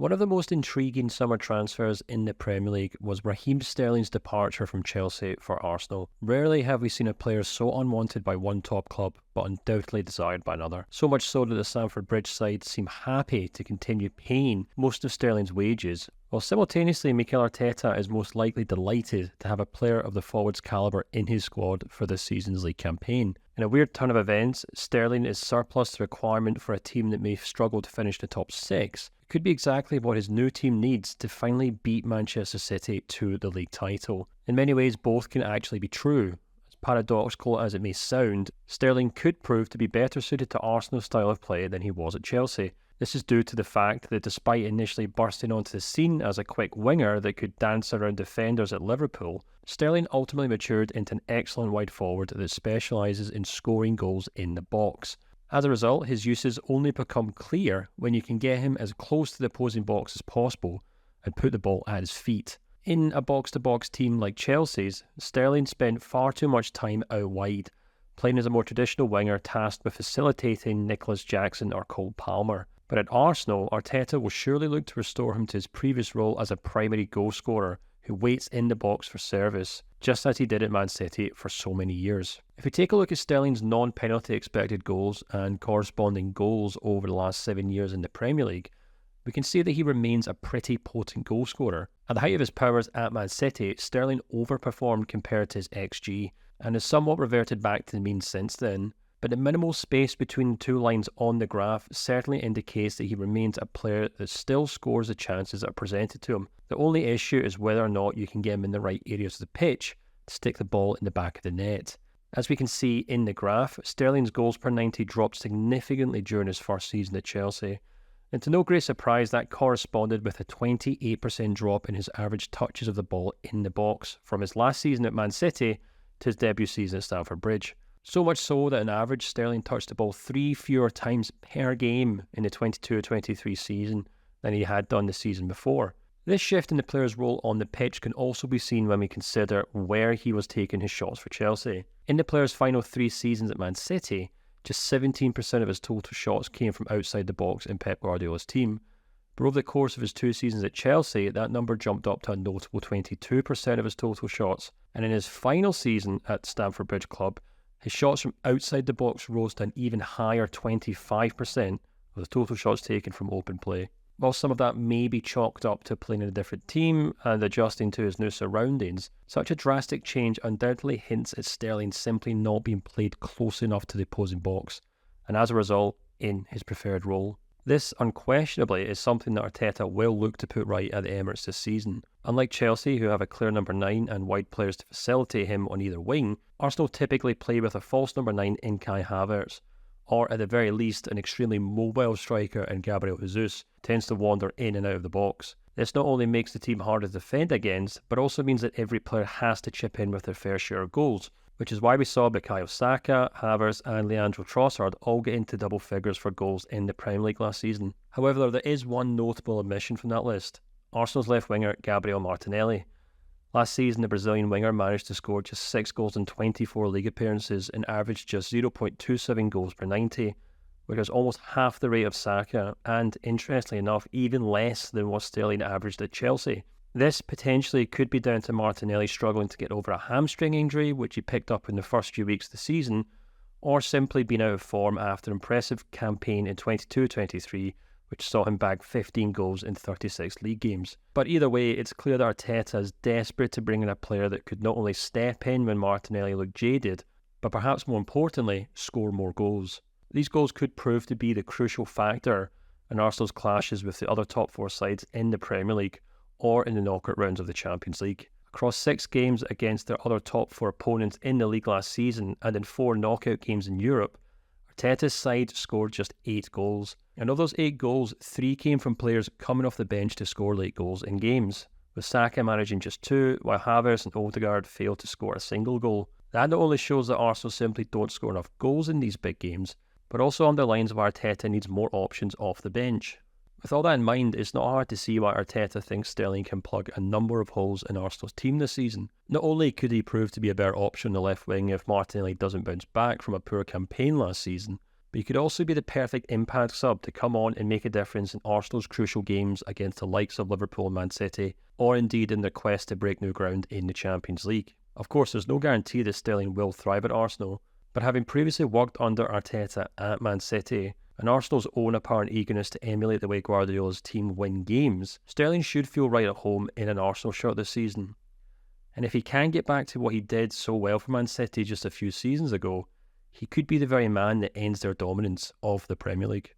One of the most intriguing summer transfers in the Premier League was Raheem Sterling's departure from Chelsea for Arsenal. Rarely have we seen a player so unwanted by one top club, but undoubtedly desired by another. So much so that the Stamford Bridge side seem happy to continue paying most of Sterling's wages, while simultaneously Mikel Arteta is most likely delighted to have a player of the forward's calibre in his squad for this season's league campaign. In a weird turn of events, Sterling is surplus to requirement for a team that may struggle to finish the top 6. It could be exactly what his new team needs to finally beat Manchester City to the league title. In many ways, both can actually be true. As paradoxical as it may sound, Sterling could prove to be better suited to Arsenal's style of play than he was at Chelsea. This is due to the fact that despite initially bursting onto the scene as a quick winger that could dance around defenders at Liverpool, Sterling ultimately matured into an excellent wide forward that specialises in scoring goals in the box. As a result, his uses only become clear when you can get him as close to the opposing box as possible and put the ball at his feet. In a box-to-box team like Chelsea's, Sterling spent far too much time out wide, playing as a more traditional winger tasked with facilitating Nicholas Jackson or Cole Palmer. But at Arsenal, Arteta will surely look to restore him to his previous role as a primary goal scorer who waits in the box for service, just as he did at Man City for so many years. If we take a look at Sterling's non-penalty expected goals and corresponding goals over the last 7 years in the Premier League, we can see that he remains a pretty potent goal scorer. At the height of his powers at Man City, Sterling overperformed compared to his XG and has somewhat reverted back to the mean since then. But the minimal space between the two lines on the graph certainly indicates that he remains a player that still scores the chances that are presented to him. The only issue is whether or not you can get him in the right areas of the pitch to stick the ball in the back of the net. As we can see in the graph, Sterling's goals per 90 dropped significantly during his first season at Chelsea. And to no great surprise, that corresponded with a 28% drop in his average touches of the ball in the box from his last season at Man City to his debut season at Stamford Bridge. So much so that on average, Sterling touched the ball 3 fewer times per game in the 22-23 season than he had done the season before. This shift in the player's role on the pitch can also be seen when we consider where he was taking his shots for Chelsea. In the player's final 3 seasons at Man City, just 17% of his total shots came from outside the box in Pep Guardiola's team. But over the course of his 2 seasons at Chelsea, that number jumped up to a notable 22% of his total shots. And in his final season at Stamford Bridge Club, his shots from outside the box rose to an even higher 25% of the total shots taken from open play. While some of that may be chalked up to playing in a different team and adjusting to his new surroundings, such a drastic change undoubtedly hints at Sterling simply not being played close enough to the opposing box, and as a result, in his preferred role. This unquestionably is something that Arteta will look to put right at the Emirates this season. Unlike Chelsea, who have a clear number 9 and wide players to facilitate him on either wing, Arsenal typically play with a false number 9 in Kai Havertz, or at the very least an extremely mobile striker in Gabriel Jesus, who tends to wander in and out of the box. This not only makes the team harder to defend against, but also means that every player has to chip in with their fair share of goals, which is why we saw Bukayo Saka, Havertz and Leandro Trossard all get into double figures for goals in the Premier League last season. However, there is one notable omission from that list: Arsenal's left winger Gabriel Martinelli. Last season, the Brazilian winger managed to score just 6 goals in 24 league appearances and averaged just 0.27 goals per 90, which is almost half the rate of Saka and, interestingly enough, even less than what Sterling averaged at Chelsea. This potentially could be down to Martinelli struggling to get over a hamstring injury, which he picked up in the first few weeks of the season, or simply being out of form after an impressive campaign in 22-23, which saw him bag 15 goals in 36 league games. But either way, it's clear that Arteta is desperate to bring in a player that could not only step in when Martinelli looked jaded, but perhaps more importantly, score more goals. These goals could prove to be the crucial factor in Arsenal's clashes with the other top 4 sides in the Premier League, or in the knockout rounds of the Champions League. Across 6 games against their other top 4 opponents in the league last season and in 4 knockout games in Europe, Arteta's side scored just 8 goals. And of those 8 goals, 3 came from players coming off the bench to score late goals in games, with Saka managing just 2, while Havertz and Odegaard failed to score a single goal. That not only shows that Arsenal simply don't score enough goals in these big games, but also underlines why Arteta needs more options off the bench. With all that in mind, it's not hard to see why Arteta thinks Sterling can plug a number of holes in Arsenal's team this season. Not only could he prove to be a better option on the left wing if Martinelli doesn't bounce back from a poor campaign last season, but he could also be the perfect impact sub to come on and make a difference in Arsenal's crucial games against the likes of Liverpool and Man City, or indeed in their quest to break new ground in the Champions League. Of course, there's no guarantee that Sterling will thrive at Arsenal, but having previously worked under Arteta at Man City, and Arsenal's own apparent eagerness to emulate the way Guardiola's team win games, Sterling should feel right at home in an Arsenal shirt this season. And if he can get back to what he did so well for Man City just a few seasons ago, he could be the very man that ends their dominance of the Premier League.